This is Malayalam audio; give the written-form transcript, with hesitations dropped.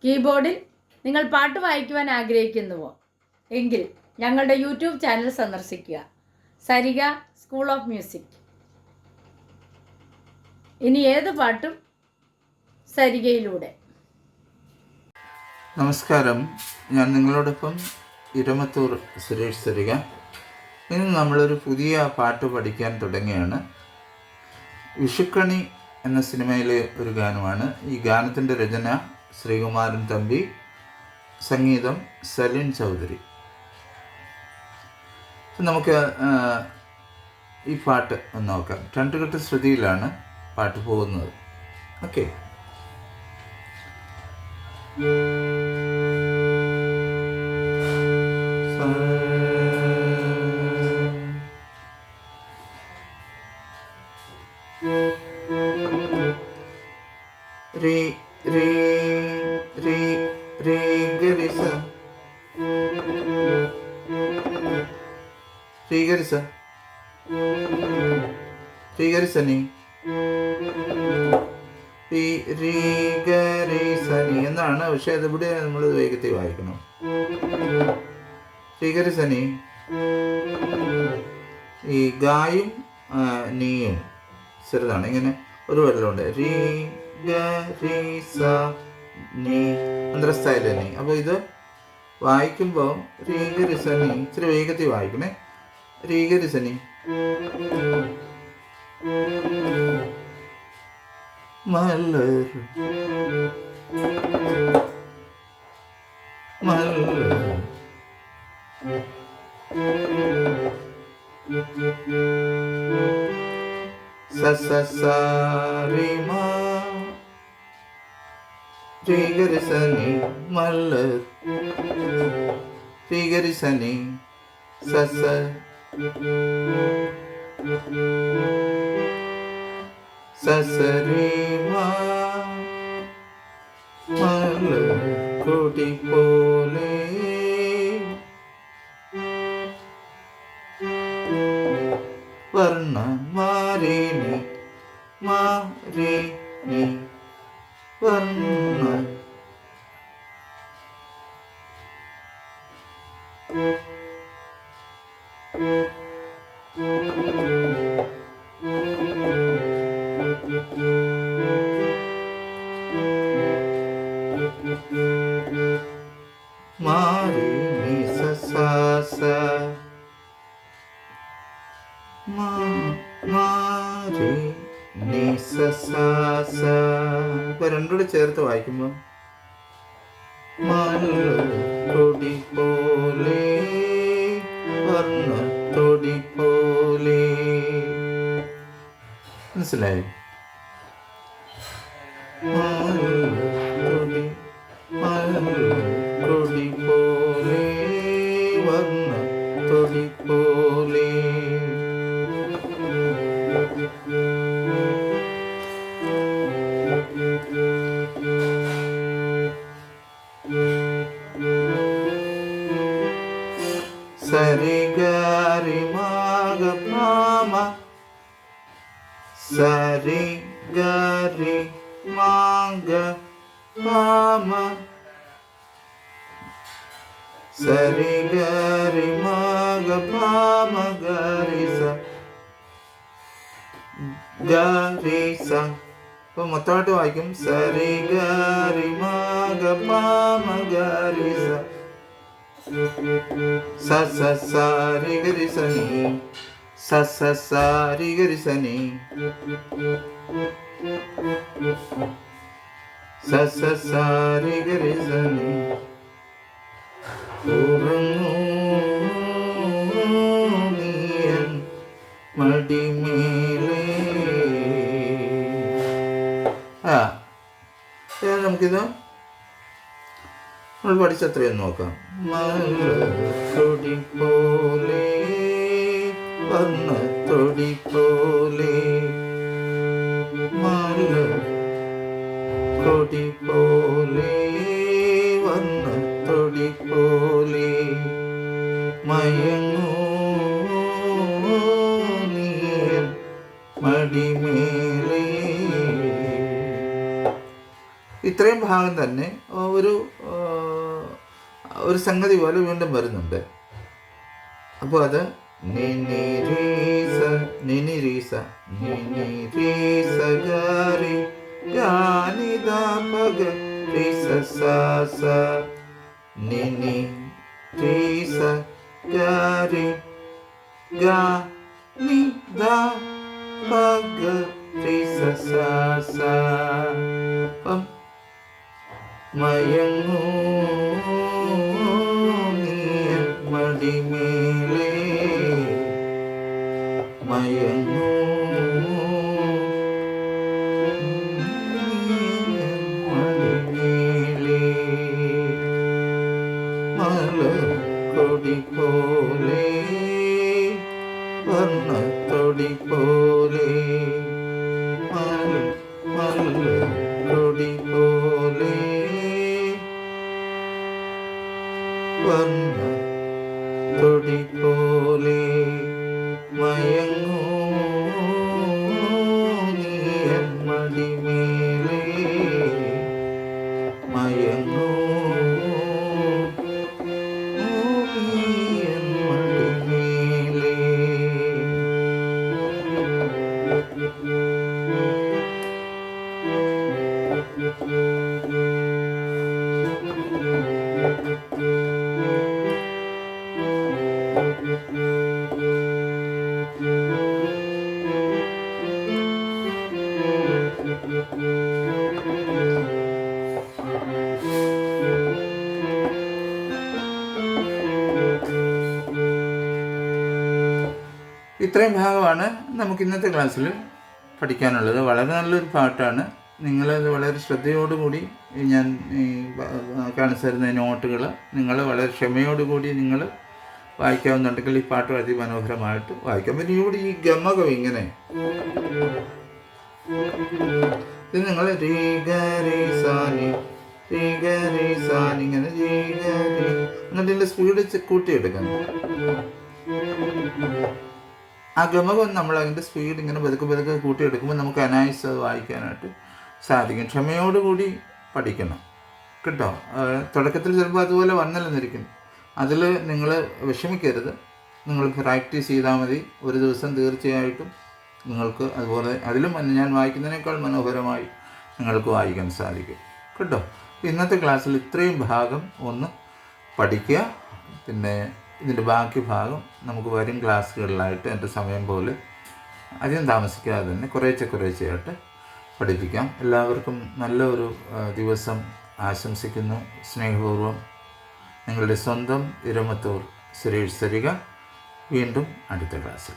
കീബോർഡിൽ നിങ്ങൾ പാട്ട് വായിക്കുവാൻ ആഗ്രഹിക്കുന്നുവോ എങ്കിൽ ഞങ്ങളുടെ യൂട്യൂബ് ചാനൽ സന്ദർശിക്കുക. Sariga school of music. ഇനി ഏത് പാട്ടും സരിഗയിലൂടെ. നമസ്കാരം, ഞാൻ നിങ്ങളോടൊപ്പം ഇരമത്തൂർ സുരേഷ് സരിഗ. ഇന്ന് നമ്മളൊരു പുതിയ പാട്ട് പഠിക്കാൻ തുടങ്ങിയാണ്. വിഷുക്കണി എന്ന സിനിമയിലെ ഒരു ഗാനമാണ്. ഈ ഗാനത്തിൻ്റെ രചന ശ്രീകുമാരൻ തമ്പി, സംഗീതം സലിൻ ചൗധരി. നമുക്ക് ഈ പാട്ട് ഒന്ന് നോക്കാം. 2 കെട്ട് ശ്രുതിയിലാണ് പാട്ട് പോകുന്നത്. Okay. re re re re garisa re garisa re garisa ni re garisa ni എന്നാണ്. പക്ഷെ അതിവിടെ നമ്മൾ വേഗത്തിൽ വായിക്കണം. re garisa ni. ഈ ഗായും നീയും ചെറുതാണ്. ഇങ്ങനെ ഒരു വരലുണ്ട്. രീ അന്തരസ്ഥായില്ലേ. അപ്പോൾ ഇത് വായിക്കുമ്പോൾ രീഗരിസനി ഇച്ചിരി വേഗത്തിൽ വായിക്കണേ. രീഗരിസനി മലർ മലർ സസസാരിമാ ശ്രീഗരിസനി മല്ലർ ശ്രീഗരിസനി സസ സസരിമാ മല്ലർ കൊടി പോലെ വർണ്ണ മാരിനി മാരിനി വർണ്ണ മാരിനി സസാസ മാരി നീ സസാസ. ഇപ്പൊ രണ്ടുകൂടെ ചേർത്ത് വായിക്കുമ്പോൾ തൊടി പോലെ വർണ്ണ തൊടി പോലെ. മനസ്സിലായി? തൊടി പോലെ വർണ്ണ തൊടി പോലെ. സരി ഗരി മാഗ മാമ സരി ഗരി മാഗ മാമ സരി ഗരി മാഗ മാമ ഗരിസ ഗരിസ. ഇപ്പൊ മൊത്തമായിട്ട് വായിക്കും. സരി ഗരി മാഗ മാമ ഗരിസ സ സ സ രി ഗരി സനി സ സ സ രി ഗരി സനി സ സ സ രി ഗരി സനി. ഉറങ്ങൂ നീയൻ മടിമേലേ. നമുക്കിത് നമ്മൾ പഠിച്ചത്രയും നോക്കാം. തൊടി പോലെ വർണ്ണ തൊടി പോലെ മല തൊടി പോലെ വർണ്ണ തൊടി പോലെ മയങ്ങൂ നീയൻ മടിമേലേ. ഇത്രയും ഭാഗം തന്നെ ഒരു സംഗതി പോലെ വീണ്ടും വരുന്നുണ്ട്. അപ്പോൾ അത് നിനി രീസ നിനി രീസ നിനി രീസ ഗാരി ഗാനി ദാ പഗ രീസ സാ സാ നിനി രീസ ഗാരി ഗാനി ദാ പഗ രീസ സാ സാ. അപ്പം മയങ്ങൂ മടിമേലേ മയങ്ങൂ മടിമേലേ മലക്കൊടി പോലെ വർണ്ണത്തൊടി പോലെ മലക്കൊടി പോലെ വർണ്ണത്തൊടി പോലെ മയങ്ങൂ നീയൻ മടിമേലേ മയങ്ങൂ നീയൻ മടിമേലേ. ഇത്രയും ഭാഗമാണ് നമുക്ക് ഇന്നത്തെ ക്ലാസ്സിൽ പഠിക്കാനുള്ളത്. വളരെ നല്ലൊരു പാട്ടാണ്. നിങ്ങളത് വളരെ ശ്രദ്ധയോടുകൂടി ഞാൻ കാണിച്ചു തരുന്ന നോട്ടുകൾ നിങ്ങൾ വളരെ ക്ഷമയോടുകൂടി നിങ്ങൾ വായിക്കാവുന്നുണ്ടെങ്കിൽ ഈ പാട്ട് അതിമനോഹരമായിട്ട് വായിക്കാം. പിന്നെ ഇവിടെ ഈ ഗമകം ഇങ്ങനെ ഇത് നിങ്ങൾ ഇങ്ങനെ എന്നിട്ട് ഇതിൻ്റെ സ്പീഡ് കൂട്ടിയെടുക്കണം. ആ ഗമകം നമ്മൾ അതിൻ്റെ സ്പീഡ് ഇങ്ങനെ പതുക്കെ കൂട്ടിയെടുക്കുമ്പോൾ നമുക്ക് അനായാസം അത് വായിക്കാനായിട്ട് സാധിക്കും. ക്ഷമയോടുകൂടി പഠിക്കണം കേട്ടോ. തുടക്കത്തിൽ ചിലപ്പോൾ അതുപോലെ വന്നില്ലെന്നിരിക്കും. അതിൽ നിങ്ങൾ വിഷമിക്കരുത്. നിങ്ങൾ പ്രാക്ടീസ് ചെയ്താൽ മതി. ഒരു ദിവസം തീർച്ചയായിട്ടും നിങ്ങൾക്ക് അതുപോലെ അതിലും ഞാൻ വായിക്കുന്നതിനേക്കാൾ മനോഹരമായി നിങ്ങൾക്ക് വായിക്കാൻ സാധിക്കും കേട്ടോ. ഇന്നത്തെ ക്ലാസ്സിൽ ഇത്രയും ഭാഗം ഒന്ന് പഠിക്കുക. പിന്നെ ഇതിൻ്റെ ബാക്കി ഭാഗം നമുക്ക് വരും ക്ലാസ്സുകളിലായിട്ട് എൻ്റെ സമയം പോലെ അധികം താമസിക്കാതെ തന്നെ കുറേശ്ശെയായിട്ട് പഠിപ്പിക്കാം. എല്ലാവർക്കും നല്ലൊരു ദിവസം ആശംസിക്കുന്നു. സ്നേഹപൂർവ്വം നിങ്ങളുടെ സ്വന്തം ഇരമത്തൂർ സുരേഷ് സരിക. വീണ്ടും അടുത്ത ക്ലാസ്സിൽ.